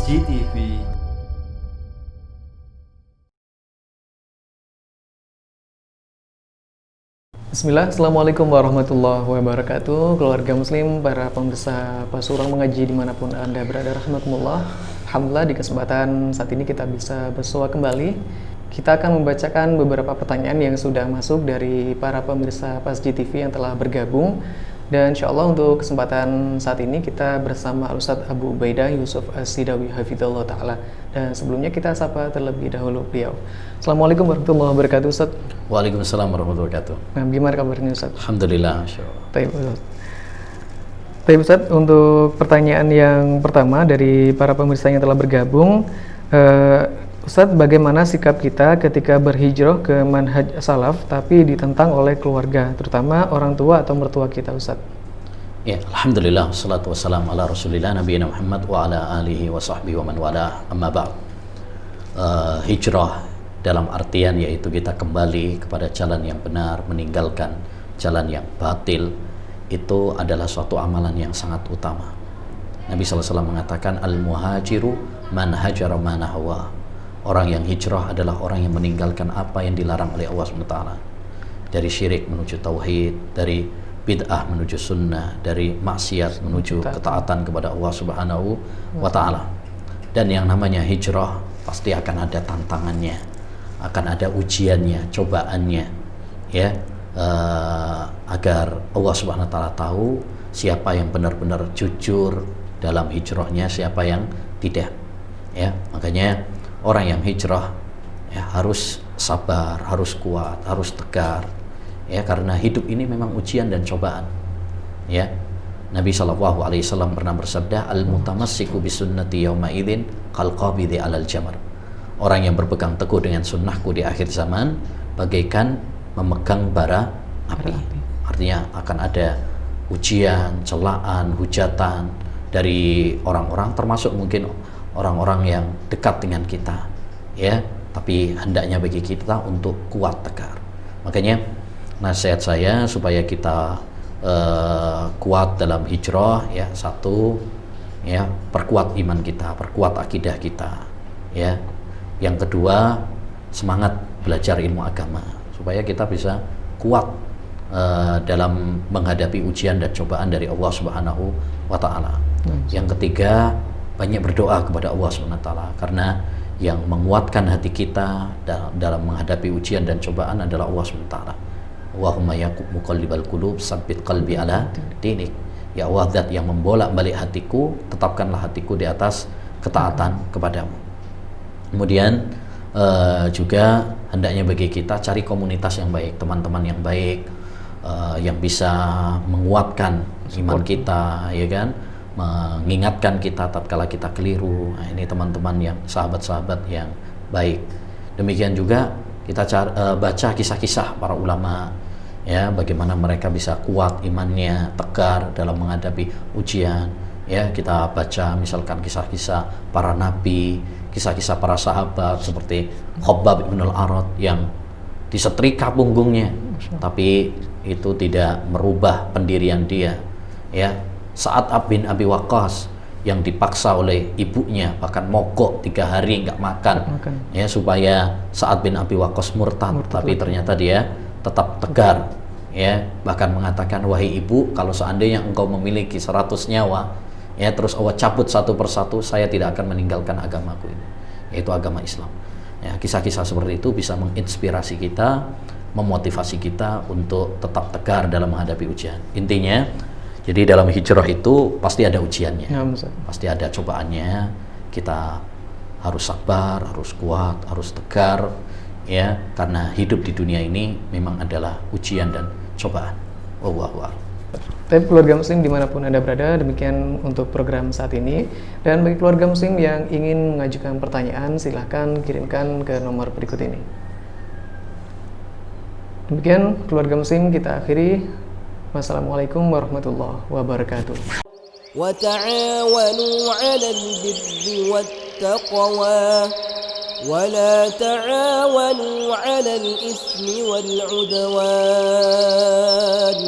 GTV. Bismillah, Assalamualaikum warahmatullahi wabarakatuh. Keluarga muslim, para pemirsa Pasuruan mengaji dimanapun Anda berada, rahmatullah. Alhamdulillah, di kesempatan saat ini kita bisa bersua kembali. Kita akan membacakan beberapa pertanyaan yang sudah masuk dari para pemirsa Pasji TV yang telah bergabung. Dan insya Allah untuk kesempatan saat ini kita bersama Ustadz Abu Ubaidah Yusuf As-Sidawi Hafidhullah Ta'ala. Dan sebelumnya kita sapa terlebih dahulu beliau. Assalamualaikum warahmatullahi wabarakatuh, Ustadz. Waalaikumsalam warahmatullahi wabarakatuh. Nah, gimana kabarnya, Ustadz? Alhamdulillah, masyaallah. Baik, Ustadz, untuk pertanyaan yang pertama dari para pemirsa yang telah bergabung, Ustadz, bagaimana sikap kita ketika berhijrah ke manhaj salaf tapi ditentang oleh keluarga, terutama orang tua atau mertua kita, Ustadz? Ya, alhamdulillah, wassalatu wassalamu ala rasulillah nabiyina Muhammad wa ala alihi wa sahbihi wa man wala, amma ba'd. Hijrah dalam artian yaitu kita kembali kepada jalan yang benar, meninggalkan jalan yang batil, itu adalah suatu amalan yang sangat utama. Nabi SAW mengatakan, al-muhajiru man hajara ma nahwa. Orang yang hijrah adalah orang yang meninggalkan apa yang dilarang oleh Allah SWT. Dari syirik menuju tauhid, dari bid'ah menuju sunnah, dari maksiat menuju ketaatan kepada Allah Subhanahu wa Ta'ala. Dan yang namanya hijrah pasti akan ada tantangannya, akan ada ujiannya, cobaannya, ya, agar Allah Subhanahu wa Ta'ala tahu siapa yang benar-benar jujur dalam hijrahnya, siapa yang tidak, ya. Makanya orang yang hijrah ya harus sabar, harus kuat, harus tegar, ya, karena hidup ini memang ujian dan cobaan, ya. Nabi SAW pernah bersabda, al-mutamassiku bisunnati yawma idzin kal qabidi alal jamar. Orang yang berpegang teguh dengan sunnahku di akhir zaman bagaikan memegang bara api. Artinya akan ada ujian, celaan, hujatan dari orang-orang, termasuk mungkin orang-orang yang dekat dengan kita, ya. Tapi hendaknya bagi kita untuk kuat tegar. Makanya nasihat saya supaya kita kuat dalam hijrah, ya, satu, ya, perkuat iman kita, perkuat akidah kita, ya. Yang kedua, semangat belajar ilmu agama supaya kita bisa kuat dalam menghadapi ujian dan cobaan dari Allah Subhanahu wa Ta'ala. Yang ketiga, banyak berdoa kepada Allah SWT, karena yang menguatkan hati kita dalam menghadapi ujian dan cobaan adalah Allah SWT. Allahumma ya muqallibal qulub tsabbit qalbi ala dinik. Ya Allah, zat yang membolak-balik hatiku, tetapkanlah hatiku di atas ketaatan kepadamu. Kemudian juga hendaknya bagi kita cari komunitas yang baik, teman-teman yang baik, yang bisa menguatkan iman kita, ya kan, mengingatkan kita tatkala kita keliru. Nah, ini teman-teman yang sahabat-sahabat yang baik. Demikian juga kita baca kisah-kisah para ulama, ya, bagaimana mereka bisa kuat imannya, tegar dalam menghadapi ujian, ya. Kita baca misalkan kisah-kisah para nabi, kisah-kisah para sahabat seperti Khabbab bin al-Arat yang disetrika punggungnya, tapi itu tidak merubah pendirian dia, ya. Sa'ad bin Abi Waqqas yang dipaksa oleh ibunya, bahkan mogok 3 hari nggak makan, ya, supaya Sa'ad bin Abi Waqqas murtad, tapi ternyata dia tetap tegar, ya, bahkan mengatakan, wahai ibu, kalau seandainya engkau memiliki 100 nyawa, ya, terus Allah cabut satu persatu, saya tidak akan meninggalkan agamaku ini, yaitu agama Islam. Ya, kisah-kisah seperti itu bisa menginspirasi kita, memotivasi kita untuk tetap tegar dalam menghadapi ujian. Intinya, jadi dalam hijrah itu pasti ada ujiannya, ya, pasti ada cobaannya. Kita harus sabar, harus kuat, harus tegar, ya, karena hidup di dunia ini memang adalah ujian dan cobaan. Wallahu a'lam. Tapi keluarga muslim dimanapun Anda berada, demikian untuk program saat ini. Dan bagi keluarga muslim yang ingin mengajukan pertanyaan, silahkan kirimkan ke nomor berikut ini. Demikian keluarga muslim, kita akhiri. Wassalamualaikum warahmatullahi wabarakatuh. وتعاونوا على البر والتقوى ولا تعاونوا على الإثم والعدوان